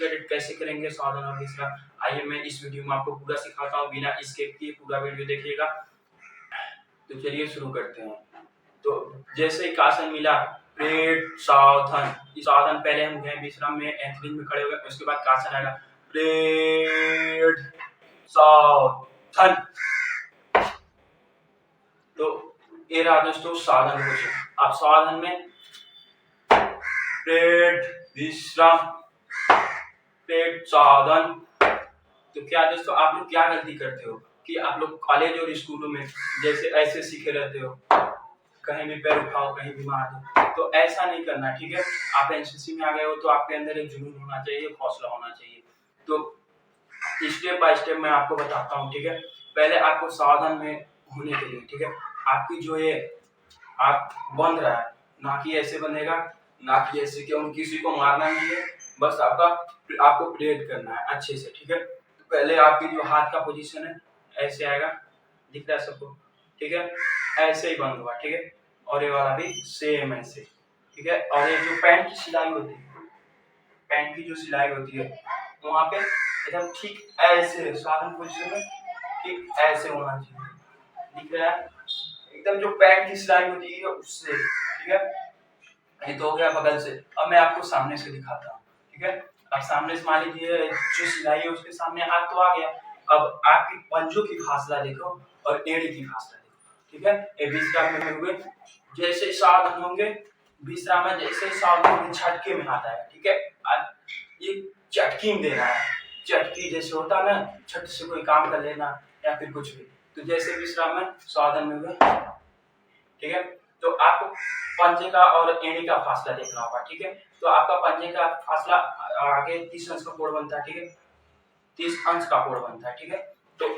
Cadet कैसे करेंगे सावधान और विश्राम, आइए मैं इस वीडियो में आपको पूरा सिखाता हूँ, बिना स्किप किए पूरा वीडियो देखिएगा। तो चलिए शुरू करते हैं। तो जैसे ही आसन मिला प्रेड सावधान, इस सावधान पहले हम गए विश्राम में एंथलिंग में खड़े हो गए, उसके बाद आसन आएगा प्रेड सावधान। तो ये रहा दोस्तों सावधान पोजीशन। आप सावधान में प्रेड विश्राम प्रेड सावधान। तो क्या दोस्तों आप लोग क्या गलती करते हो कि आप लोग कॉलेज और स्कूलों में जैसे ऐसे सीखे रहते हो, कहीं भी पैर उठाओ कहीं भी मार दो, तो ऐसा नहीं करना, ठीक है। आप एनसीसी में आ गए हो तो आपके अंदर एक जुनून होना चाहिए, हौसला होना चाहिए। तो स्टेप बाय स्टेप मैं आपको बताता हूँ, ठीक है। पहले आपको सावधान में होने के लिए, ठीक है, आपकी जो ये हाथ बंद रहा है, ना कि ऐसे बंधेगा, ना कि ऐसे, क्यों किसी को मारना नहीं है, बस आपको प्रेड करना है अच्छे से, ठीक है। तो पहले आपकी जो हाथ का पोजीशन है ऐसे आएगा, दिख रहा है सबको, ठीक है, ऐसे ही बंद हुआ, ठीक है। और ये वाला भी सेम ऐसे, ठीक है। और ये जो पैंट की सिलाई होती है, पैंट की जो सिलाई होती है वहां पे एकदम ठीक ऐसे सावधान पोजीशन में ठीक ऐसे होना चाहिए, दिख रहा है एकदम जो पैंट की सिलाई होती है उससे, ठीक है। ये तो हो गया बगल से, अब मैं आपको सामने से दिखाता हूँ, ठीक है। अब सामने से मान लीजिए जो सिलाई है उसके सामने हाथ तो आ गया, अब आपकी पंजों की फासला देखो और एड़ी की फासला देखो, ठीक है। ये विश्राम में हुए, जैसे सावधान होंगे विश्राम में, जैसे सावधान होंगे झटके में हाथ आएगा, ठीक है। ये चटकी में दे रहा है, चटकी जैसे होता है ना, छट से कोई काम कर लेना या फिर कुछ भी, तो जैसे विश्राम में सावधान में हुए, ठीक है। तो आपको पंजे का और एड़ी का फासला देखना होगा, ठीक है। तो आपका पंजे का फासला आगे 30 अंश का कोण बनता है, ठीक है, 30 अंश का कोण बनता है, ठीक है। तो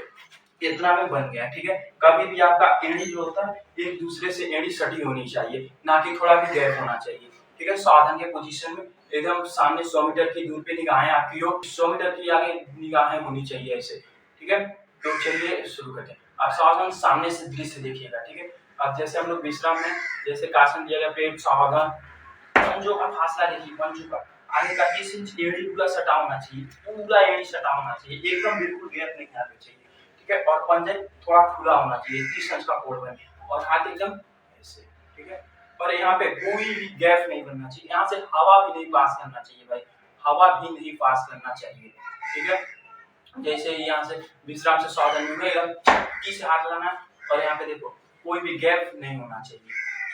इतना में बन गया, ठीक है। कभी भी आपका एड़ी जो होता है एक दूसरे से एड़ी सटी होनी चाहिए, ना कि थोड़ा भी गैप होना चाहिए, ठीक है। सावधान के पोजीशन में एकदम सामने 100 मीटर की दूर पे निगाहें आपकी हो, 100 मीटर की आगे निगाहें होनी चाहिए ऐसे, ठीक है। तो चलिए शुरू करते हैं। आप सावधान सामने से दृश्य देखिएगा, ठीक है। अब जैसे हम लोग विश्राम में जैसे आसन दिया गया, पेट सावधान, पंजों का फासला देखिए, पंजों का आगे का 30 इंच एड़ी पूरा सटा होना चाहिए, पूरा एड़ी सटा होना चाहिए, एकदम बिल्कुल गैप नहीं आना चाहिए, ठीक है। और पंजे थोड़ा खुला होना चाहिए, 30 अंश का कोण बने, और हाथ एकदम ऐसे, ठीक है। और यहाँ पे कोई भी गैप नहीं बनना चाहिए, यहाँ से हवा भी नहीं पास करना चाहिए भाई, हवा भी नहीं पास करना चाहिए, ठीक है। जैसे यहाँ से विश्राम से सावधान में एकदम चटकी से हाथ लाना, और यहाँ पे देखो कोई भी गैप नहीं होना चाहिए,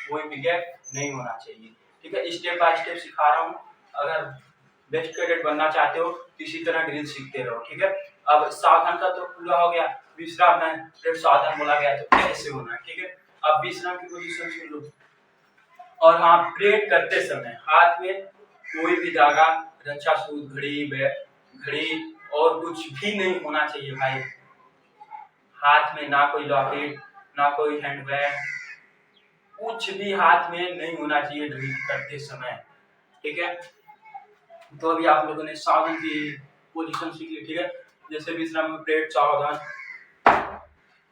कोई भी गैप नहीं होना चाहिए, ठीक है। स्टेप बाय स्टेप सिखा रहा हूँ, अगर बेस्ट कैडेट बनना चाहते हो इसी तरह ड्रिल सीखते रहो, ठीक है। अब सावधान का तो पूरा हो गया, विश्राम में फिर सावधान बोला गया तो ऐसे होना है, ठीक है। अब विश्राम की पोजीशन सुन लो, और हाँ प्रेड करते समय हाथ में कोई भी धागा, रक्षा सूत्र, घड़ी और कुछ भी नहीं होना चाहिए भाई, हाथ में ना कोई लॉकेट ना कोई हैंडबैग, कुछ भी हाथ में नहीं होना चाहिए ड्रिल करते समय, ठीक है। तो अभी आप लोगों ने सावधान की पोजीशन सीख ली, ठीक है। जैसे विश्राम में प्लेट सावधान,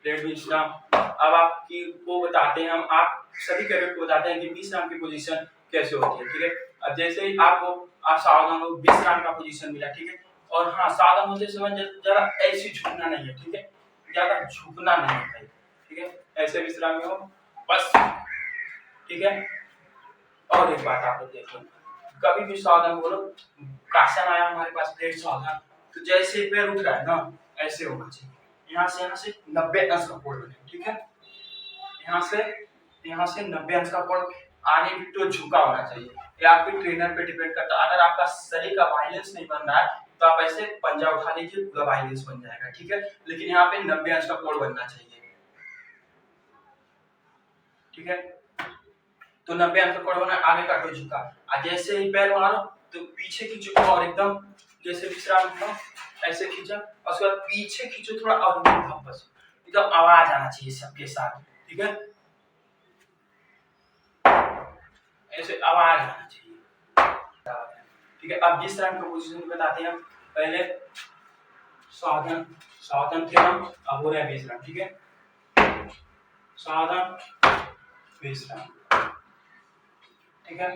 प्लेट विश्राम। अब आपकी को बताते हैं हम, आप सभी कैडेट को बताते हैं कि विश्राम की पोजीशन कैसे होती है, ठीक है। अब जैसे ही आपको आप सावधान हो, विश्राम का पोजीशन मिला, ठीक है। और हाँ सावधान होते समय जरा ऐसे झुकना नहीं है, ठीक है, ज्यादा झुकना नहीं है भाई, ठीक है। ऐसे विश्राम में हो बस, ठीक है। और एक बात आप लोग देखो, कभी भी सावधान बोलो, आसन आया हमारे पास प्लेट सावधान, तो जैसे पैर उठ रहा है ना ऐसे होना चाहिए, यहाँ से 90 अंश का कोण बने, ठीक है। यहाँ से 90 अंश का कोण, आगे भी तो झुका होना चाहिए, ये आपके ट्रेनर पे डिपेंड करता है। अगर आपका शरीर का बैलेंस नहीं बन रहा है तो आप ऐसे पंजा उठा लीजिए, पूरा बैलेंस बन जाएगा, ठीक है। लेकिन यहाँ पे 90 अंश का कोण बनना चाहिए, ठीक है। तो 90 अंश का कोण बना, आगे का कोई झुका, जैसे ही पैर मारो तो पीछे खींचो, और एकदम जैसे विश्राम में ऐसे खींचा, और उसके बाद पीछे खींचो थोड़ा, और वापस एकदम आवाज आना चाहिए सबके साथ, ठीक है, ऐसे आवाज आना चाहिए, ठीक है। अब विश्राम की पोजीशन बताते हैं, पहले सावधान थे हम, अब हो रहा है विश्राम, ठीक है। सावधान विश्राम, ठीक है।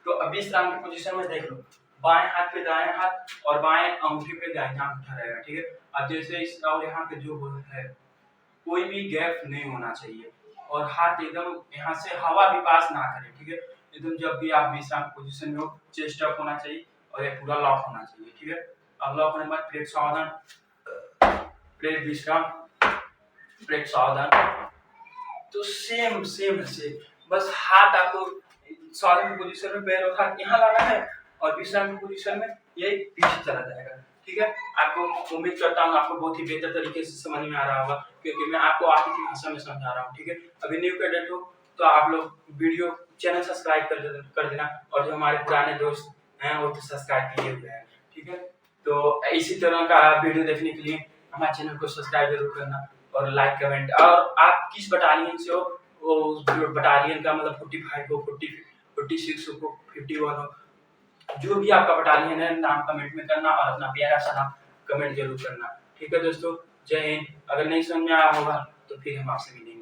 तो अब विश्राम की पोजीशन में देख लो, बाएं हाथ पे दाएं हाथ और बाएं अंगूठे पे दाहिना अंगूठा रहेगा, ठीक है। अब जैसे इस और यहाँ पे जो है कोई भी गैप नहीं होना चाहिए और हाथ एकदम यहाँ से हवा भी पास ना करे, ठीक है। एकदम जब भी आप विश्राम पोजीशन में हो चेस्ट अप होना चाहिए और ये पूरा लॉक होना चाहिए, ठीक है। अब लॉक होने के बाद प्लेट सावधान, प्लेट विश्राम, प्लेट सावधान। तो सेम सेम से बस हाथ आपको सावधान पोजीशन में पैर और हाथ यहाँ लाना है और विश्राम पोजीशन में ये पीछे चला जाएगा, ठीक है। आपको उम्मीद करता हूँ आपको बहुत ही बेहतर तरीके से समझ में आ रहा होगा, क्योंकि मैं आपको आगे की भाषा में समझा रहा हूँ, ठीक है। अभी न्यू कैडेट हो तो आप लोग वीडियो चैनल सब्सक्राइब कर देना और जो हमारे पुराने दोस्त हैं वो तो सब्सक्राइब किए हुए हैं, ठीक है। तो इसी तरह का वीडियो देखने के लिए हमारे चैनल को सब्सक्राइब जरूर करना और लाइक कमेंट। और आप किस बटालियन से हो, वो बटालियन का मतलब 45 हो, 46 हो, 51 हो, जो भी आपका बटालियन है नाम कमेंट में करना और अपना प्यारा सा नाम कमेंट जरूर करना, ठीक है दोस्तों। जय हिंद। अगर नहीं समझ में आया होगा तो फिर हम आपसे मिलेंगे।